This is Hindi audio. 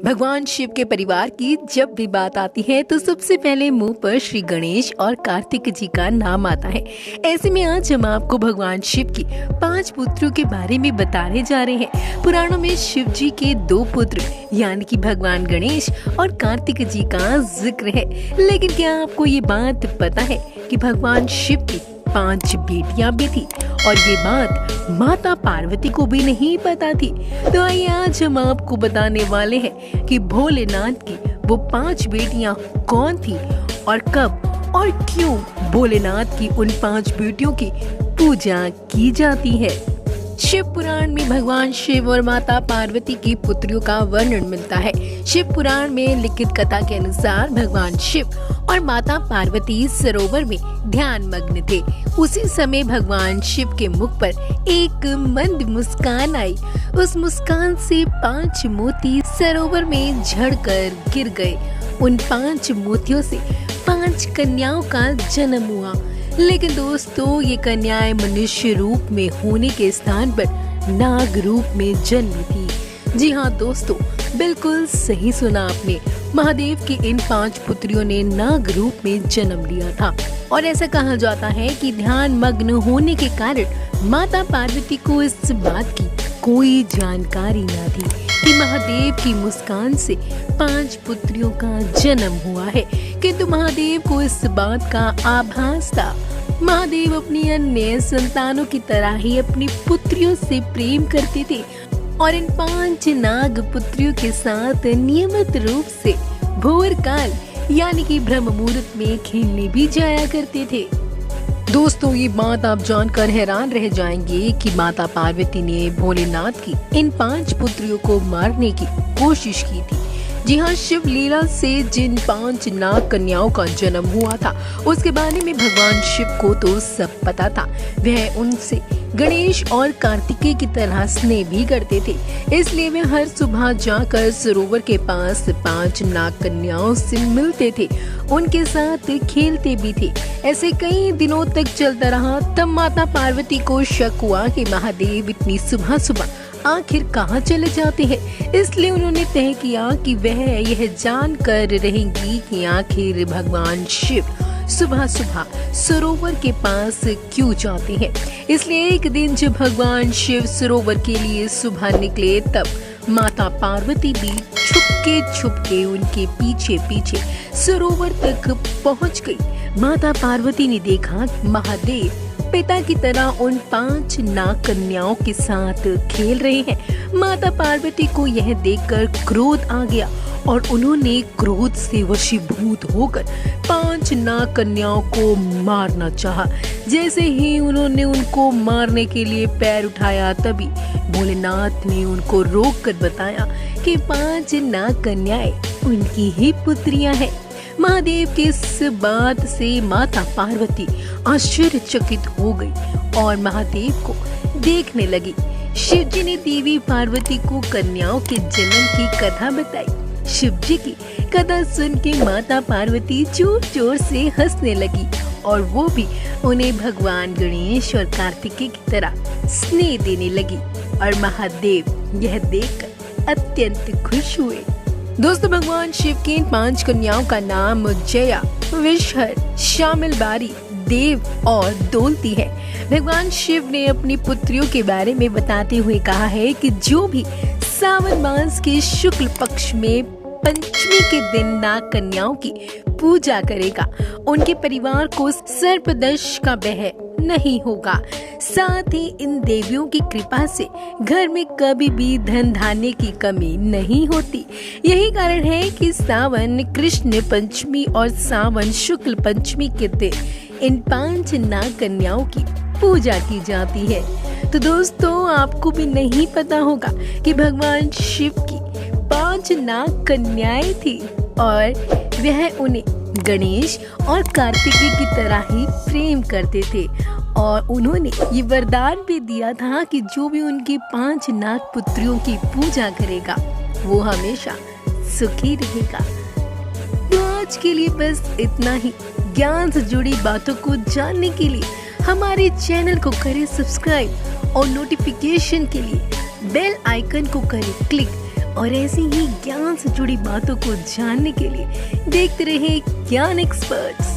भगवान शिव के परिवार की जब भी बात आती है तो सबसे पहले मुंह पर श्री गणेश और कार्तिक जी का नाम आता है। ऐसे में आज हम आपको भगवान शिव की 5 पुत्रों के बारे में बताने जा रहे हैं। पुराणों में शिव जी के 2 पुत्र यानी कि भगवान गणेश और कार्तिक जी का जिक्र है, लेकिन क्या आपको ये बात पता है कि भगवान शिव की 5 बेटियां भी थी और ये बात माता पार्वती को भी नहीं पता थी। तो आइए आज हम आपको बताने वाले हैं कि भोलेनाथ की वो 5 बेटियां कौन थी और कब और क्यों भोलेनाथ की उन 5 बेटियों की पूजा की जाती है। शिव पुराण में भगवान शिव और माता पार्वती की पुत्रियों का वर्णन मिलता है। शिव पुराण में लिखित कथा के अनुसार भगवान शिव और माता पार्वती सरोवर में ध्यान मग्न थे। उसी समय भगवान शिव के मुख पर एक मंद मुस्कान आई। उस मुस्कान से 5 मोती सरोवर में झड़कर गिर गए। उन 5 मोतियों से 5 कन्याओं का जन्म हुआ। लेकिन दोस्तों, ये कन्याएं मनुष्य रूप में होने के स्थान पर नाग रूप में जन्मी थी। जी हाँ दोस्तों, बिल्कुल सही सुना आपने। महादेव की इन 5 पुत्रियों ने नाग रूप में जन्म लिया था और ऐसा कहा जाता है कि ध्यान मग्न होने के कारण माता पार्वती को इस बात की कोई जानकारी न थी कि महादेव की मुस्कान से 5 पुत्रियों का जन्म हुआ है, किंतु महादेव को इस बात का आभास था। महादेव अपनी अन्य संतानों की तरह ही अपनी पुत्रियों से प्रेम करते थे और इन 5 नाग पुत्रियों के साथ नियमित रूप से भोर काल यानी कि ब्रह्म मुहूर्त में खेलने भी जाया करते थे। दोस्तों, ये बात आप जानकर हैरान रह जाएंगे कि माता पार्वती ने भोलेनाथ की इन 5 पुत्रियों को मारने की कोशिश की थी। जी हाँ, शिव लीला से जिन 5 नाग कन्याओं का जन्म हुआ था उसके बारे में भगवान शिव को तो सब पता था। वह उनसे गणेश और कार्तिकेय की तरह स्नेह भी करते थे, इसलिए वे हर सुबह जाकर सरोवर के पास 5 नाग कन्याओं से मिलते थे, उनके साथ खेलते भी थे। ऐसे कई दिनों तक चलता रहा। तब माता पार्वती को शक हुआ कि महादेव इतनी सुबह सुबह आखिर कहाँ चले जाते हैं, इसलिए उन्होंने तय किया कि वह यह जानकर रहेंगी कि आखिर भगवान शिव सुबह सुबह सरोवर के पास क्यों जाते हैं। इसलिए एक दिन जब भगवान शिव सरोवर के लिए सुबह निकले, तब माता पार्वती भी छुपके उनके पीछे पीछे सरोवर तक पहुंच गई। माता पार्वती ने देखा महादेव पिता की तरह उन 5 नाग कन्याओं के साथ खेल रहे हैं। माता पार्वती को यह देखकर क्रोध आ गया और उन्होंने क्रोध से वशीभूत होकर 5 नाग कन्याओं को मारना चाहा। जैसे ही उन्होंने उनको मारने के लिए पैर उठाया, तभी भोलेनाथ ने उनको रोककर बताया कि 5 नाग कन्याएं उनकी ही पुत्रियां हैं। महादेव की इस बात से माता पार्वती आश्चर्यचकित हो गई और महादेव को देखने लगी। शिव जी ने देवी पार्वती को कन्याओं के जन्म की कथा बताई। शिव जी की कथा सुन के माता पार्वती जोर जोर से हंसने लगी और वो भी उन्हें भगवान गणेश और कार्तिकेय की तरह स्नेह देने लगी और महादेव यह देखकर अत्यंत खुश हुए। दोस्तों, भगवान शिव की इन 5 कन्याओं का नाम जया, विषहर, शामिलबारी, देव और दोलती है। भगवान शिव ने अपनी पुत्रियों के बारे में बताते हुए कहा है कि जो भी सावन मास के शुक्ल पक्ष में पंचमी के दिन नाग कन्याओं की पूजा करेगा, उनके परिवार को सर्पदंश का भय नहीं होगा। साथ ही इन देवियों की कृपा से घर में कभी भी धन धान्य की कमी नहीं होती। यही कारण है कि सावन कृष्ण पंचमी और सावन शुक्ल पंचमी के दिन इन 5 नाग कन्याओं की पूजा की जाती है। तो दोस्तों, आपको भी नहीं पता होगा कि भगवान शिव की 5 नाग कन्याएं थी और वह उन्हें गणेश और कार्तिकेय की तरह ही प्रेम करते थे और उन्होंने ये वरदान भी दिया था कि जो भी उनकी 5 नाग पुत्रियों की पूजा करेगा वो हमेशा सुखी रहेगा। तो आज के लिए बस इतना ही। ज्ञान से जुड़ी बातों को जानने के लिए हमारे चैनल को करें सब्सक्राइब और नोटिफिकेशन के लिए बेल आइकन को करें क्लिक और ऐसी ही ज्ञान से जुड़ी बातों को जानने के लिए देखते रहे ज्ञान एक्सपर्ट्स।